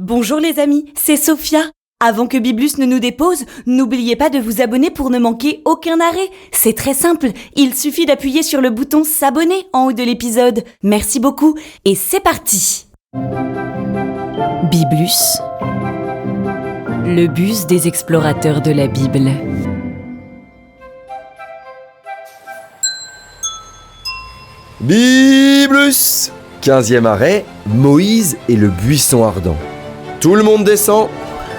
Bonjour les amis, c'est Sophia. Avant que Biblus ne nous dépose, n'oubliez pas de vous abonner pour ne manquer aucun arrêt. C'est très simple, il suffit d'appuyer sur le bouton s'abonner en haut de l'épisode. Merci beaucoup et c'est parti. Biblus, le bus des explorateurs de la Bible. Biblus 15e arrêt, Moïse et le buisson ardent. Tout le monde descend.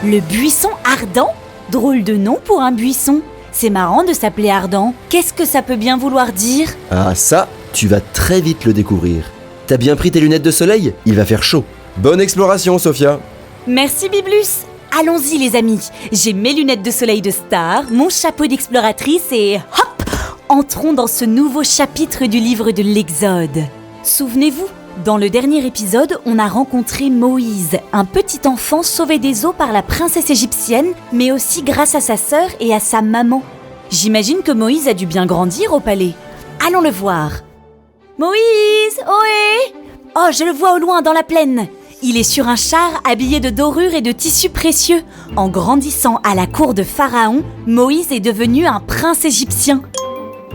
Le buisson ardent ? Drôle de nom pour un buisson. C'est marrant de s'appeler ardent. Qu'est-ce que ça peut bien vouloir dire ? Ah ça, tu vas très vite le découvrir. T'as bien pris tes lunettes de soleil ? Il va faire chaud. Bonne exploration, Sophia. Merci Biblus. Allons-y les amis. J'ai mes lunettes de soleil de star, mon chapeau d'exploratrice et hop ! Entrons dans ce nouveau chapitre du livre de l'Exode. Souvenez-vous, dans le dernier épisode, on a rencontré Moïse, un petit enfant sauvé des eaux par la princesse égyptienne, mais aussi grâce à sa sœur et à sa maman. J'imagine que Moïse a dû bien grandir au palais. Allons le voir. Moïse, ohé ! Oh, je le vois au loin dans la plaine. Il est sur un char habillé de dorures et de tissus précieux. En grandissant à la cour de Pharaon, Moïse est devenu un prince égyptien.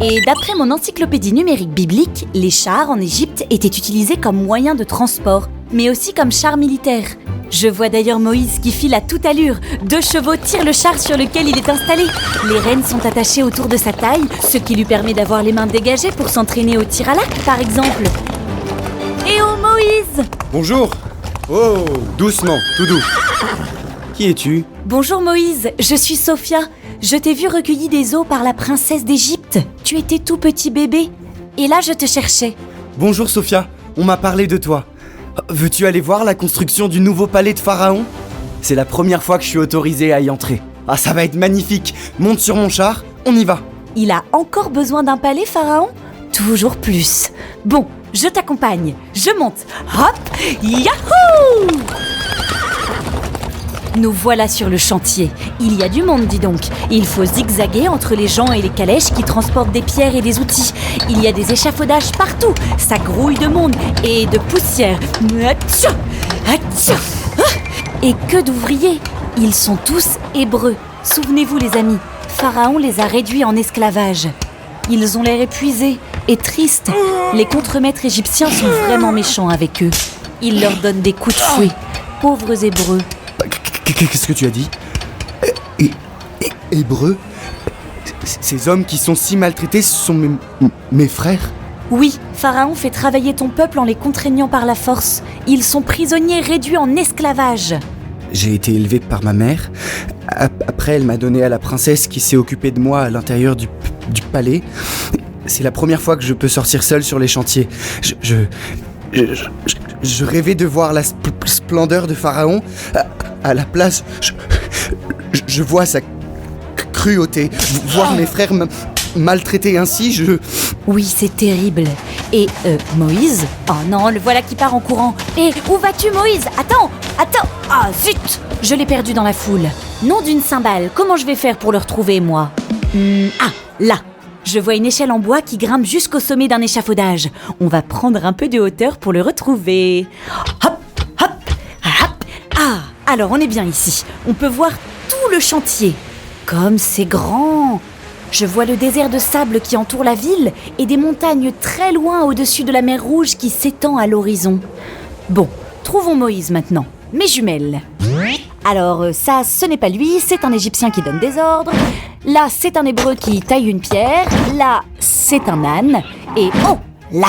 Et d'après mon encyclopédie numérique biblique, les chars en Égypte étaient utilisés comme moyen de transport, mais aussi comme chars militaires. Je vois d'ailleurs Moïse qui file à toute allure. 2 chevaux tirent le char sur lequel il est installé. Les rênes sont attachées autour de sa taille, ce qui lui permet d'avoir les mains dégagées pour s'entraîner au tir à l'arc, par exemple. Eh oh Moïse ! Bonjour. Oh, doucement, tout doux. Qui es-tu ? Bonjour Moïse, je suis Sophia. Je t'ai vu recueilli des eaux par la princesse d'Égypte. Tu étais tout petit bébé. Et là, je te cherchais. Bonjour Sophia, on m'a parlé de toi. Veux-tu aller voir la construction du nouveau palais de Pharaon ? C'est la première fois que je suis autorisé à y entrer. Ah, ça va être magnifique. Monte sur mon char, on y va. Il a encore besoin d'un palais, Pharaon ? Toujours plus. Bon, je t'accompagne. Je monte. Hop, yahoo ! Nous voilà sur le chantier. Il y a du monde, dis donc. Il faut zigzaguer entre les gens et les calèches qui transportent des pierres et des outils. Il y a des échafaudages partout. Ça grouille de monde et de poussière. Atcha, atcha. Et que d'ouvriers. Ils sont tous hébreux. Souvenez-vous les amis, Pharaon les a réduits en esclavage. Ils ont l'air épuisés et tristes. Les contremaîtres égyptiens sont vraiment méchants avec eux. Ils leur donnent des coups de fouet. Pauvres hébreux. Qu'est-ce que tu as dit ? Hébreux ? Ces hommes qui sont si maltraités sont mes frères ? Oui, Pharaon fait travailler ton peuple en les contraignant par la force. Ils sont prisonniers réduits en esclavage. J'ai été élevé par ma mère. Après, elle m'a donné à la princesse qui s'est occupée de moi à l'intérieur du palais. C'est la première fois que je peux sortir seul sur les chantiers. Je rêvais de voir la splendeur de Pharaon. À la place, je vois sa cruauté. Voir mes frères maltraités ainsi, Oui, c'est terrible. Et Moïse ? Oh non, le voilà qui part en courant. Et où vas-tu, Moïse ? Attends. Ah, zut ! Je l'ai perdu dans la foule. Nom d'une cymbale, comment je vais faire pour le retrouver, moi ? Ah, là. Je vois une échelle en bois qui grimpe jusqu'au sommet d'un échafaudage. On va prendre un peu de hauteur pour le retrouver. Hop, hop, hop. Ah, alors on est bien ici. On peut voir tout le chantier. Comme c'est grand. Je vois le désert de sable qui entoure la ville et des montagnes très loin au-dessus de la mer Rouge qui s'étend à l'horizon. Bon, trouvons Moïse maintenant. Mes jumelles. Alors ça, ce n'est pas lui, c'est un Égyptien qui donne des ordres. Là, c'est un Hébreu qui taille une pierre. Là, c'est un âne. Et oh, là,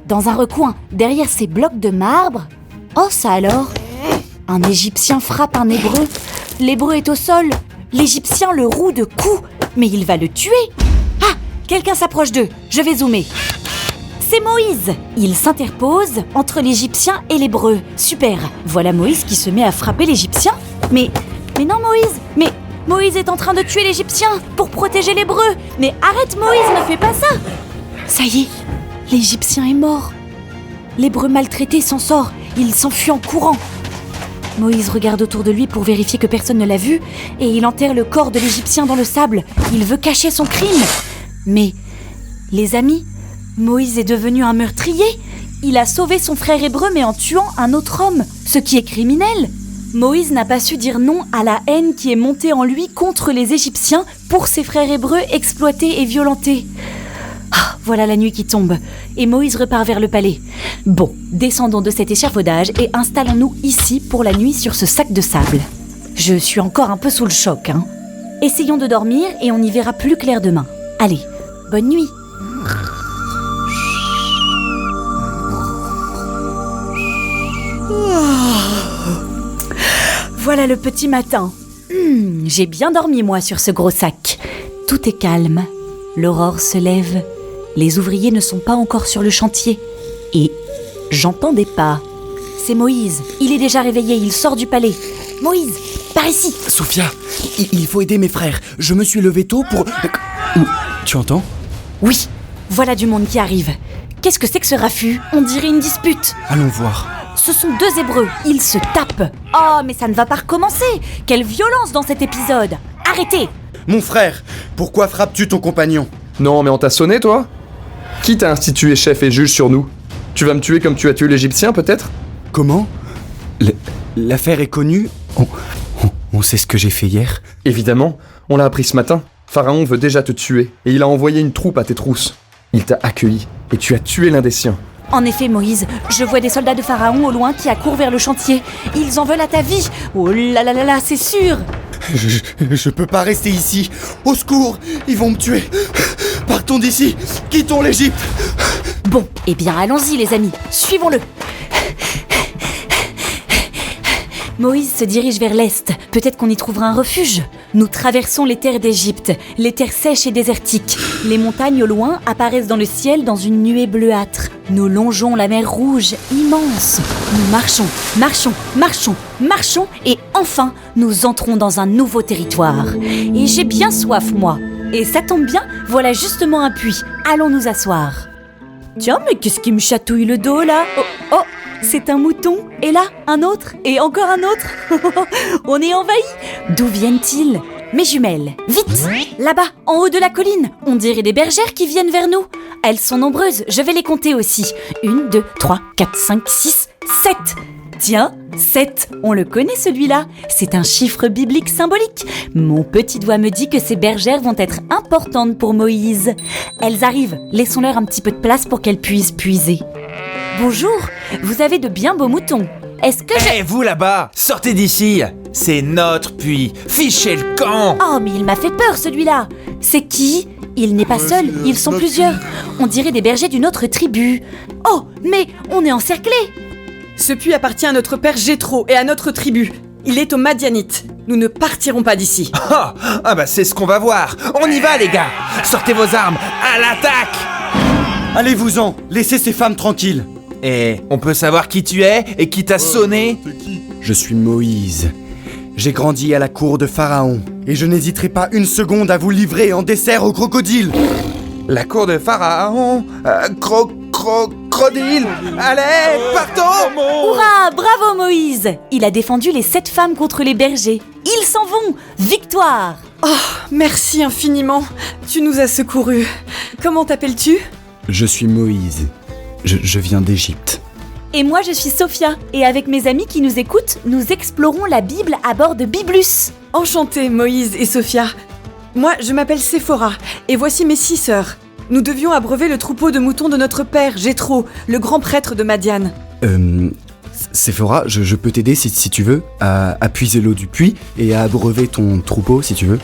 dans un recoin, derrière ces blocs de marbre. Oh, ça alors ? Un Égyptien frappe un Hébreu. L'Hébreu est au sol. L'Égyptien le roue de coups. Mais il va le tuer. Ah, quelqu'un s'approche d'eux. Je vais zoomer. C'est Moïse. Il s'interpose entre l'Égyptien et l'Hébreu. Super. Voilà Moïse qui se met à frapper l'Égyptien. Mais non Moïse. Mais Moïse est en train de tuer l'Égyptien pour protéger l'Hébreu. Mais arrête Moïse, ne fais pas ça. Ça y est, l'Égyptien est mort. L'Hébreu maltraité s'en sort. Il s'enfuit en courant. Moïse regarde autour de lui pour vérifier que personne ne l'a vu et il enterre le corps de l'Égyptien dans le sable. Il veut cacher son crime. Mais, les amis, Moïse est devenu un meurtrier. Il a sauvé son frère hébreu mais en tuant un autre homme, ce qui est criminel. Moïse n'a pas su dire non à la haine qui est montée en lui contre les Égyptiens pour ses frères hébreux exploités et violentés. Ah, voilà la nuit qui tombe, et Moïse repart vers le palais. Bon, descendons de cet échafaudage et installons-nous ici pour la nuit sur ce sac de sable. Je suis encore un peu sous le choc, hein. Essayons de dormir et on y verra plus clair demain. Allez, bonne nuit. Voilà le petit matin. J'ai bien dormi moi sur ce gros sac. Tout est calme. L'aurore se lève. Les ouvriers ne sont pas encore sur le chantier. Et j'entends des pas. C'est Moïse. Il est déjà réveillé, il sort du palais. Moïse, par ici. Sophia, il faut aider mes frères. Je me suis levé tôt pour... Tu entends ? Oui, voilà du monde qui arrive. Qu'est-ce que c'est que ce raffut ? On dirait une dispute. Allons voir. Ce sont deux Hébreux, ils se tapent. Oh, mais ça ne va pas recommencer. Quelle violence dans cet épisode. Arrêtez. Mon frère, pourquoi frappes-tu ton compagnon ? Non, mais on t'a sonné, toi ? Qui t'a institué chef et juge sur nous ? Tu vas me tuer comme tu as tué l'Égyptien, peut-être ? Comment ? L'affaire est connue ? On sait ce que j'ai fait hier ? Évidemment, on l'a appris ce matin. Pharaon veut déjà te tuer, et il a envoyé une troupe à tes trousses. Il t'a accueilli, et tu as tué l'un des siens. En effet, Moïse, je vois des soldats de Pharaon au loin qui accourent vers le chantier. Ils en veulent à ta vie. Oh là là là là, c'est sûr. Je peux pas rester ici. Au secours, ils vont me tuer. Partons d'ici, quittons l'Égypte. Bon, eh bien allons-y les amis, suivons-le. Moïse se dirige vers l'est. Peut-être qu'on y trouvera un refuge. Nous traversons les terres d'Égypte, les terres sèches et désertiques. Les montagnes au loin apparaissent dans le ciel dans une nuée bleuâtre. Nous longeons la mer Rouge, immense. Nous marchons, marchons, marchons, marchons et enfin, nous entrons dans un nouveau territoire. Et j'ai bien soif, moi. Et ça tombe bien, voilà justement un puits. Allons nous asseoir. Tiens, mais qu'est-ce qui me chatouille le dos, là ? Oh, c'est un mouton. Et là, un autre. Et encore un autre. On est envahis. D'où viennent-ils ? Mes jumelles, vite ! Là-bas, en haut de la colline, on dirait des bergères qui viennent vers nous. Elles sont nombreuses, je vais les compter aussi. 1, 2, 3, 4, 5, 6, 7. Tiens, 7, on le connaît celui-là. C'est un chiffre biblique symbolique. Mon petit doigt me dit que ces bergères vont être importantes pour Moïse. Elles arrivent, laissons-leur un petit peu de place pour qu'elles puissent puiser. Bonjour, vous avez de bien beaux moutons. Est-ce que Hé, vous là-bas, sortez d'ici. C'est notre puits. Fichez le camp. Oh, mais il m'a fait peur celui-là. C'est qui ? Il n'est pas seul, ils sont plusieurs. On dirait des bergers d'une autre tribu. Oh, mais on est encerclés. Ce puits appartient à notre père Jéthro et à notre tribu. Il est aux Madianites. Nous ne partirons pas d'ici. Ah bah c'est ce qu'on va voir. On y va les gars. Sortez vos armes. À l'attaque. Allez-vous-en, laissez ces femmes tranquilles. Et on peut savoir qui tu es et qui t'a sonné ? Je suis Moïse. J'ai grandi à la cour de Pharaon. Et je n'hésiterai pas une seconde à vous livrer en dessert au crocodile. La cour de Pharaon. Crocodile. Allez, partons. Hurrah, bravo Moïse. Il a défendu les 7 femmes contre les bergers. Ils s'en vont. Victoire. Oh, merci infiniment. Tu nous as secourus. Comment t'appelles-tu ? Je suis Moïse. Je viens d'Égypte. Et moi je suis Sophia. Et avec mes amis qui nous écoutent, nous explorons la Bible à bord de Biblus. Enchantée, Moïse et Sophia. Moi, je m'appelle Séphora, et voici mes 6 sœurs. Nous devions abreuver le troupeau de moutons de notre père, Jéthro, le grand prêtre de Madian. Séphora, je peux t'aider si tu veux, à puiser l'eau du puits et à abreuver ton troupeau si tu veux.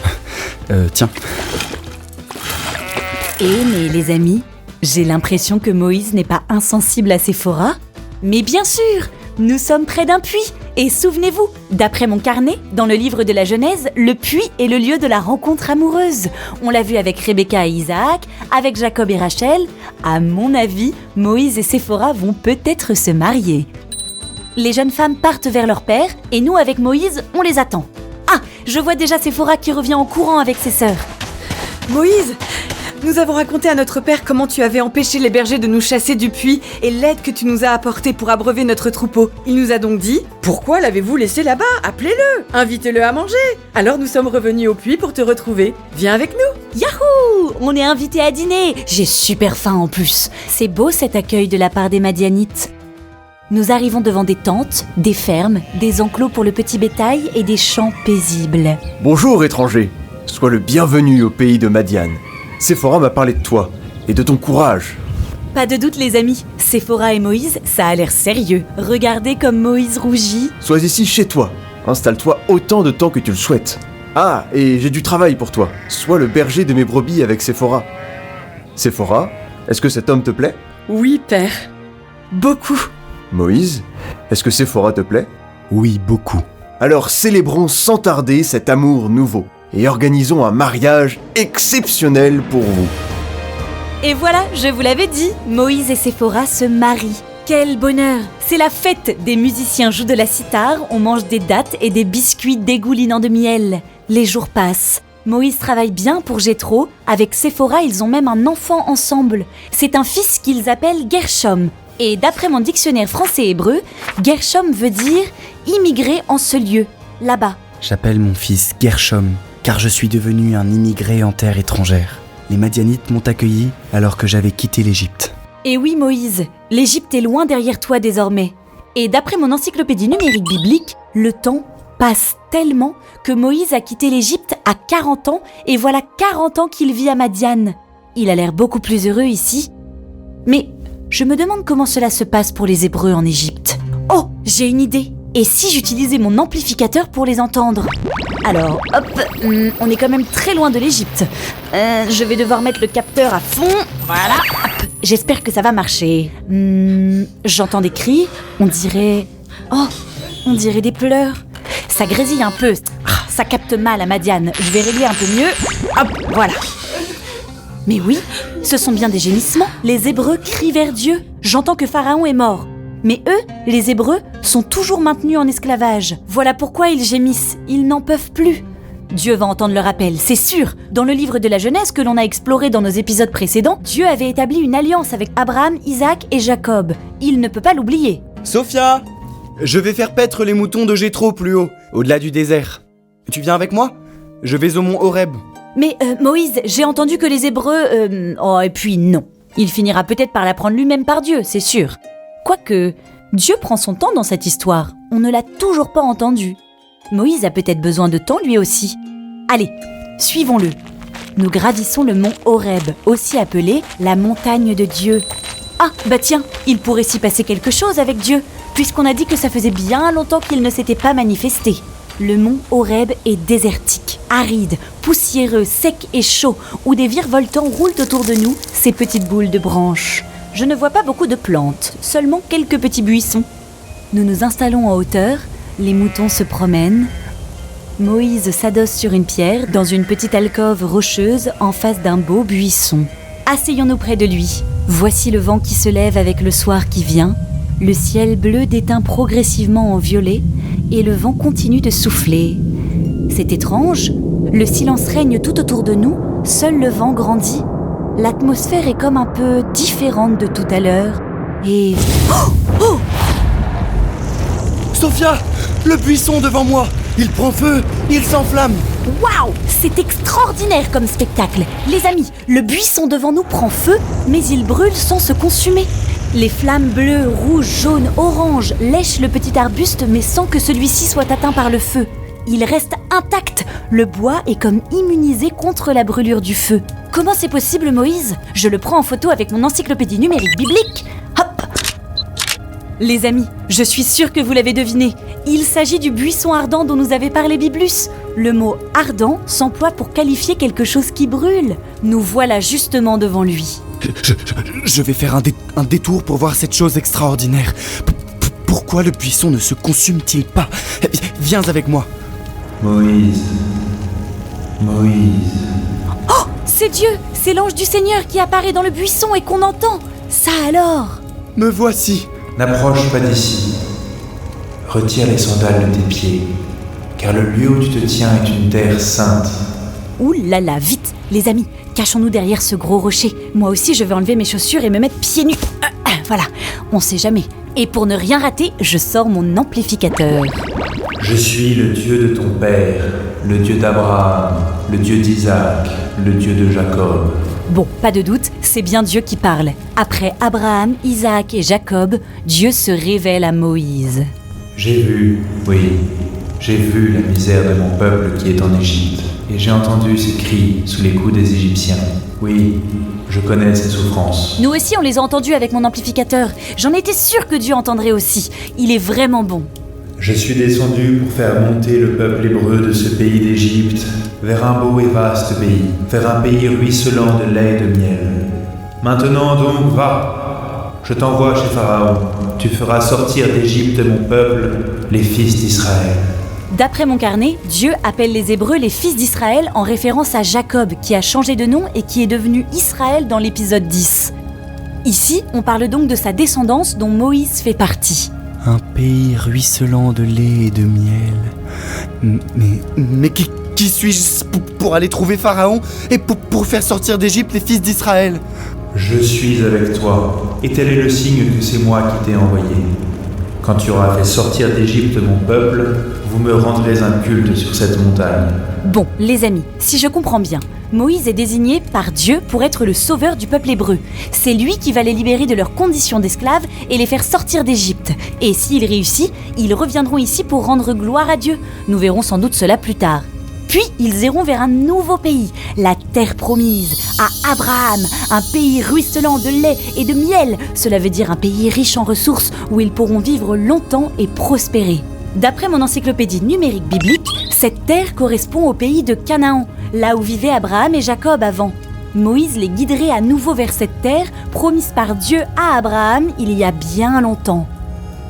Tiens. Mais les amis, j'ai l'impression que Moïse n'est pas insensible à Séphora. Mais bien sûr, nous sommes près d'un puits. Et souvenez-vous, d'après mon carnet, dans le livre de la Genèse, le puits est le lieu de la rencontre amoureuse. On l'a vu avec Rebecca et Isaac, avec Jacob et Rachel. À mon avis, Moïse et Séphora vont peut-être se marier. Les jeunes femmes partent vers leur père, et nous, avec Moïse, on les attend. Ah, je vois déjà Séphora qui revient en courant avec ses sœurs. Moïse, nous avons raconté à notre père comment tu avais empêché les bergers de nous chasser du puits et l'aide que tu nous as apportée pour abreuver notre troupeau. Il nous a donc dit « Pourquoi l'avez-vous laissé là-bas ? Appelez-le, invitez-le à manger !» Alors nous sommes revenus au puits pour te retrouver. Viens avec nous. Yahoo ! On est invités à dîner. J'ai super faim en plus. C'est beau cet accueil de la part des Madianites. Nous arrivons devant des tentes, des fermes, des enclos pour le petit bétail et des champs paisibles. Bonjour étranger, sois le bienvenu au pays de Madian. Séphora m'a parlé de toi et de ton courage. Pas de doute les amis, Séphora et Moïse, ça a l'air sérieux. Regardez comme Moïse rougit. Sois ici chez toi, installe-toi autant de temps que tu le souhaites. Ah, et j'ai du travail pour toi, sois le berger de mes brebis avec Séphora. Séphora, est-ce que cet homme te plaît ? Oui, père. Beaucoup. Moïse, est-ce que Séphora te plaît ? Oui, beaucoup. Alors célébrons sans tarder cet amour nouveau et organisons un mariage exceptionnel pour vous. Et voilà, je vous l'avais dit, Moïse et Séphora se marient. Quel bonheur! C'est la fête! Des musiciens jouent de la cithare, on mange des dattes et des biscuits dégoulinants de miel. Les jours passent. Moïse travaille bien pour Jéthro. Avec Séphora, ils ont même un enfant ensemble. C'est un fils qu'ils appellent Gershom. Et d'après mon dictionnaire français-hébreu, Gershom veut dire « immigré en ce lieu », là-bas. J'appelle mon fils Gershom, car je suis devenu un immigré en terre étrangère. Les Madianites m'ont accueilli alors que j'avais quitté l'Égypte. Et oui Moïse, l'Égypte est loin derrière toi désormais. Et d'après mon encyclopédie numérique biblique, le temps passe tellement que Moïse a quitté l'Égypte à 40 ans et voilà 40 ans qu'il vit à Madian. Il a l'air beaucoup plus heureux ici. Mais je me demande comment cela se passe pour les Hébreux en Égypte. Oh, j'ai une idée. Et si j'utilisais mon amplificateur pour les entendre ? Alors, hop, on est quand même très loin de l'Égypte. Je vais devoir mettre le capteur à fond. Voilà, hop. J'espère que ça va marcher. J'entends des cris, on dirait des pleurs. Ça grésille un peu. Ça capte mal à Madian. Je vais régler un peu mieux. Hop, voilà. Mais oui, ce sont bien des gémissements. Les Hébreux crient vers Dieu. J'entends que Pharaon est mort. Mais eux, les Hébreux, sont toujours maintenus en esclavage. Voilà pourquoi ils gémissent. Ils n'en peuvent plus. Dieu va entendre leur appel, c'est sûr. Dans le livre de la Genèse que l'on a exploré dans nos épisodes précédents, Dieu avait établi une alliance avec Abraham, Isaac et Jacob. Il ne peut pas l'oublier. Sophia, je vais faire paître les moutons de Jéthro plus haut, au-delà du désert. Tu viens avec moi ? Je vais au mont Horeb. Mais Moïse, j'ai entendu que les Hébreux... Oh, et puis non. Il finira peut-être par l'apprendre lui-même par Dieu, c'est sûr. Quoique, Dieu prend son temps dans cette histoire. On ne l'a toujours pas entendu. Moïse a peut-être besoin de temps lui aussi. Allez, suivons-le. Nous gravissons le mont Horeb, aussi appelé la montagne de Dieu. Ah, bah tiens, il pourrait s'y passer quelque chose avec Dieu, puisqu'on a dit que ça faisait bien longtemps qu'il ne s'était pas manifesté. Le mont Horeb est désertique, aride, poussiéreux, sec et chaud, où des virevoltants roulent autour de nous, ces petites boules de branches. Je ne vois pas beaucoup de plantes, seulement quelques petits buissons. Nous nous installons en hauteur, les moutons se promènent. Moïse s'adosse sur une pierre dans une petite alcôve rocheuse en face d'un beau buisson. Asseyons-nous près de lui. Voici le vent qui se lève avec le soir qui vient. Le ciel bleu déteint progressivement en violet et le vent continue de souffler. C'est étrange, le silence règne tout autour de nous, seul le vent grandit. L'atmosphère est comme un peu différente de tout à l'heure. Et... Oh ! Sophia, le buisson devant moi, il prend feu, il s'enflamme. Waouh! C'est extraordinaire comme spectacle. Les amis, le buisson devant nous prend feu, mais il brûle sans se consumer. Les flammes bleues, rouges, jaunes, oranges lèchent le petit arbuste, mais sans que celui-ci soit atteint par le feu. Il reste intact. Le bois est comme immunisé contre la brûlure du feu. Comment c'est possible, Moïse ? Je le prends en photo avec mon encyclopédie numérique biblique. Hop ! Les amis, je suis sûre que vous l'avez deviné. Il s'agit du buisson ardent dont nous avait parlé Biblus. Le mot « ardent » s'emploie pour qualifier quelque chose qui brûle. Nous voilà justement devant lui. Je vais faire un détour pour voir cette chose extraordinaire. Pourquoi le buisson ne se consume-t-il pas ? Viens avec moi. Moïse. Oh, c'est Dieu, c'est l'ange du Seigneur qui apparaît dans le buisson et qu'on entend. Ça alors ? Me voici. N'approche pas d'ici. Retire les sandales de tes pieds, car le lieu où tu te tiens est une terre sainte. Ouh là là, vite, les amis, cachons-nous derrière ce gros rocher. Moi aussi, je vais enlever mes chaussures et me mettre pieds nus. Voilà, on sait jamais. Et pour ne rien rater, je sors mon amplificateur. Je suis le Dieu de ton père, le Dieu d'Abraham, le Dieu d'Isaac, le Dieu de Jacob. Bon, pas de doute, c'est bien Dieu qui parle. Après Abraham, Isaac et Jacob, Dieu se révèle à Moïse. J'ai vu, oui, j'ai vu la misère de mon peuple qui est en Égypte, et j'ai entendu ses cris sous les coups des Égyptiens. Oui, je connais ses souffrances. Nous aussi, on les a entendus avec mon amplificateur. J'en étais sûre que Dieu entendrait aussi. Il est vraiment bon. Je suis descendu pour faire monter le peuple hébreu de ce pays d'Égypte vers un beau et vaste pays, vers un pays ruisselant de lait et de miel. Maintenant donc, va, je t'envoie chez Pharaon. Tu feras sortir d'Égypte mon peuple, les fils d'Israël. D'après mon carnet, Dieu appelle les Hébreux les fils d'Israël en référence à Jacob, qui a changé de nom et qui est devenu Israël dans l'épisode 10. Ici, on parle donc de sa descendance dont Moïse fait partie. Un pays ruisselant de lait et de miel. Mais qui suis-je pour aller trouver Pharaon et pour faire sortir d'Égypte les fils d'Israël? Je suis avec toi, et tel est le signe que c'est moi qui t'ai envoyé. Quand tu auras fait sortir d'Égypte mon peuple, vous me rendrez un culte sur cette montagne. Bon, les amis, si je comprends bien, Moïse est désigné par Dieu pour être le sauveur du peuple hébreu. C'est lui qui va les libérer de leurs conditions d'esclaves et les faire sortir d'Égypte. Et s'il réussit, ils reviendront ici pour rendre gloire à Dieu. Nous verrons sans doute cela plus tard. Puis, ils iront vers un nouveau pays, la terre promise, à Abraham, un pays ruisselant de lait et de miel. Cela veut dire un pays riche en ressources où ils pourront vivre longtemps et prospérer. D'après mon encyclopédie numérique biblique, cette terre correspond au pays de Canaan, là où vivaient Abraham et Jacob avant. Moïse les guiderait à nouveau vers cette terre promise par Dieu à Abraham il y a bien longtemps.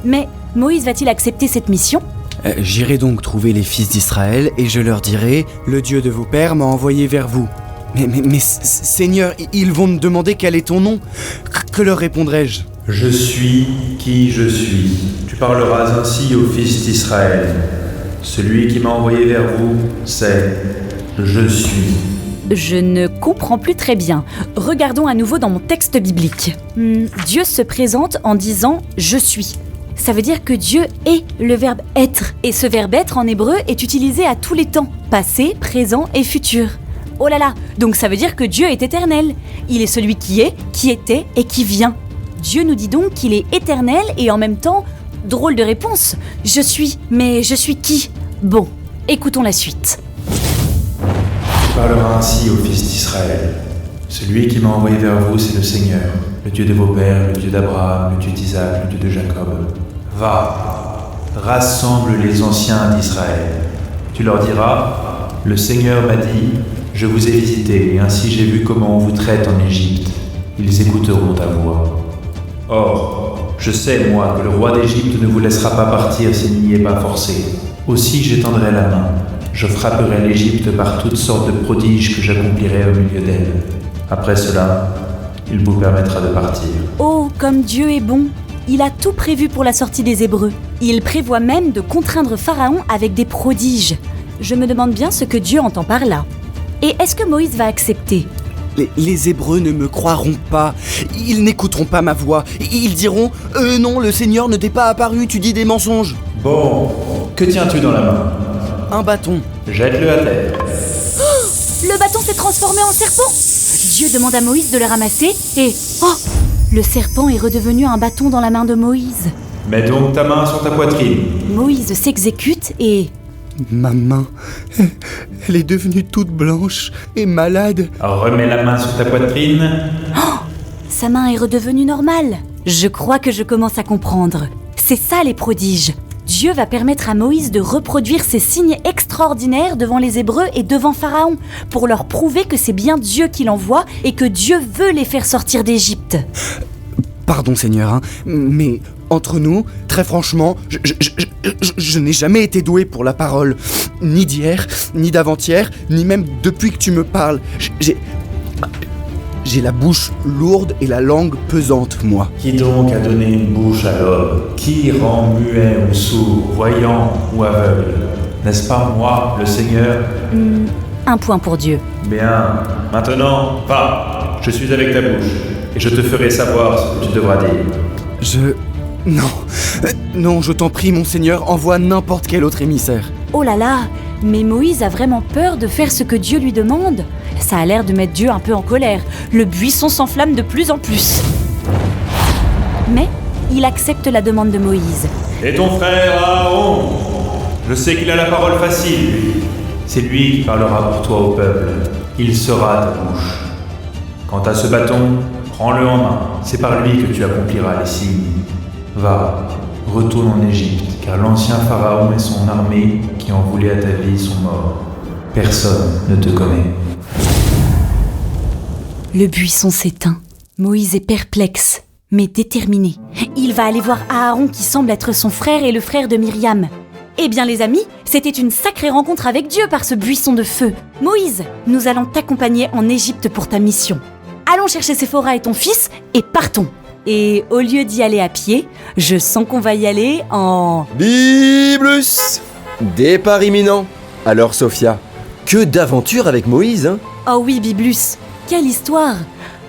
Mais Moïse va-t-il accepter cette mission ? J'irai donc trouver les fils d'Israël et je leur dirai « Le Dieu de vos pères m'a envoyé vers vous ». Mais Seigneur, ils vont me demander quel est ton nom. Que leur répondrai-je ? Je suis qui je suis. Tu parleras ainsi aux fils d'Israël. Celui qui m'a envoyé vers vous, c'est « Je suis ». Je ne comprends plus très bien. Regardons à nouveau dans mon texte biblique. Dieu se présente en disant « Je suis ». Ça veut dire que Dieu est le verbe être. Et ce verbe être en hébreu est utilisé à tous les temps, passé, présent et futur. Oh là là, donc ça veut dire que Dieu est éternel. Il est celui qui est, qui était et qui vient. Dieu nous dit donc qu'il est éternel et en même temps, drôle de réponse, je suis, mais je suis qui ? Bon, écoutons la suite. Tu parleras ainsi aux fils d'Israël. Celui qui m'a envoyé vers vous, c'est le Seigneur, le Dieu de vos pères, le Dieu d'Abraham, le Dieu d'Isaac, le Dieu de Jacob. Va, rassemble les anciens d'Israël. Tu leur diras, le Seigneur m'a dit, je vous ai visité, et ainsi j'ai vu comment on vous traite en Égypte. Ils écouteront ta voix. Or, je sais, moi, que le roi d'Égypte ne vous laissera pas partir s'il n'y est pas forcé. Aussi j'étendrai la main. Je frapperai l'Égypte par toutes sortes de prodiges que j'accomplirai au milieu d'elle. Après cela, il vous permettra de partir. Oh, comme Dieu est bon! Il a tout prévu pour la sortie des Hébreux. Il prévoit même de contraindre Pharaon avec des prodiges. Je me demande bien ce que Dieu entend par là. Et est-ce que Moïse va accepter ? Les Hébreux ne me croiront pas. Ils n'écouteront pas ma voix. Ils diront « Non, le Seigneur ne t'est pas apparu, tu dis des mensonges. » Bon, que tiens-tu dans la main ? Un bâton. Jette-le à terre. Le bâton s'est transformé en serpent. Dieu demande à Moïse de le ramasser et... Oh ! Le serpent est redevenu un bâton dans la main de Moïse. Mets donc ta main sur ta poitrine. Moïse s'exécute et... Ma main, elle est devenue toute blanche et malade. Remets la main sur ta poitrine. Oh ! Sa main est redevenue normale. Je crois que je commence à comprendre. C'est ça les prodiges. Dieu va permettre à Moïse de reproduire ces signes extraordinaires devant les Hébreux et devant Pharaon, pour leur prouver que c'est bien Dieu qui l'envoie et que Dieu veut les faire sortir d'Égypte. Pardon Seigneur, mais entre nous, très franchement, je n'ai jamais été doué pour la parole. Ni d'hier, ni d'avant-hier, ni même depuis que tu me parles. J'ai la bouche lourde et la langue pesante, moi. Qui donc a donné une bouche à l'homme ? Qui rend muet ou sourd, voyant ou aveugle ? N'est-ce pas moi, le Seigneur ? Un point pour Dieu. Bien, maintenant, va, je suis avec ta bouche, et je te ferai savoir ce que tu devras dire. Non, je t'en prie, mon Seigneur, envoie n'importe quel autre émissaire. Oh là là, mais Moïse a vraiment peur de faire ce que Dieu lui demande. Ça a l'air de mettre Dieu un peu en colère. Le buisson s'enflamme de plus en plus. Mais il accepte la demande de Moïse. Et ton frère Aaron? Je sais qu'il a la parole facile, lui. C'est lui qui parlera pour toi au peuple. Il sera ta bouche. Quant à ce bâton, prends-le en main. C'est par lui que tu accompliras les signes. Va, retourne en Égypte, car l'ancien pharaon et son armée qui en voulaient à ta vie sont morts. Personne ne te connaît. Le buisson s'éteint. Moïse est perplexe, mais déterminé. Il va aller voir Aaron qui semble être son frère et le frère de Myriam. Eh bien les amis, c'était une sacrée rencontre avec Dieu par ce buisson de feu. Moïse, nous allons t'accompagner en Égypte pour ta mission. Allons chercher Séphora et ton fils et partons. Et au lieu d'y aller à pied, je sens qu'on va y aller en... Biblus! Départ imminent. Alors Sophia, que d'aventures avec Moïse, hein? Oh oui, Biblus, quelle histoire!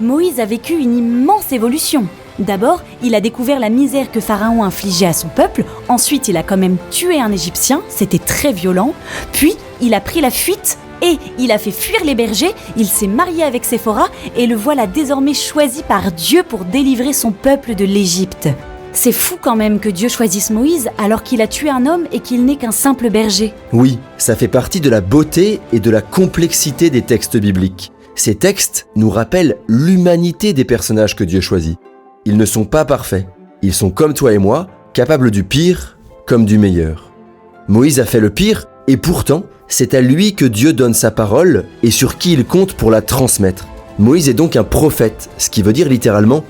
Moïse a vécu une immense évolution. D'abord, il a découvert la misère que Pharaon infligeait à son peuple. Ensuite, il a quand même tué un Égyptien, c'était très violent. Puis, il a pris la fuite et il a fait fuir les bergers. Il s'est marié avec Séphora et le voilà désormais choisi par Dieu pour délivrer son peuple de l'Égypte. C'est fou quand même que Dieu choisisse Moïse alors qu'il a tué un homme et qu'il n'est qu'un simple berger. Oui, ça fait partie de la beauté et de la complexité des textes bibliques. Ces textes nous rappellent l'humanité des personnages que Dieu choisit. Ils ne sont pas parfaits. Ils sont comme toi et moi, capables du pire comme du meilleur. Moïse a fait le pire, et pourtant, c'est à lui que Dieu donne sa parole et sur qui il compte pour la transmettre. Moïse est donc un prophète, ce qui veut dire littéralement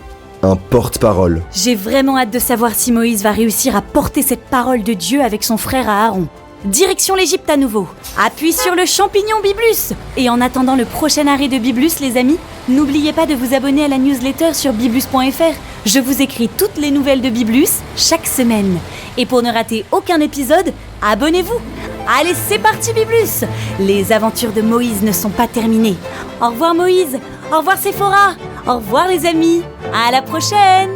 un porte-parole. J'ai vraiment hâte de savoir si Moïse va réussir à porter cette parole de Dieu avec son frère Aaron. Direction l'Égypte à nouveau. Appuie sur le champignon Biblus. Et en attendant le prochain arrêt de Biblus, les amis, n'oubliez pas de vous abonner à la newsletter sur biblus.fr. Je vous écris toutes les nouvelles de Biblus chaque semaine. Et pour ne rater aucun épisode, abonnez-vous. Allez, c'est parti Biblus. Les aventures de Moïse ne sont pas terminées. Au revoir Moïse. Au revoir Séphora. Au revoir les amis. À la prochaine.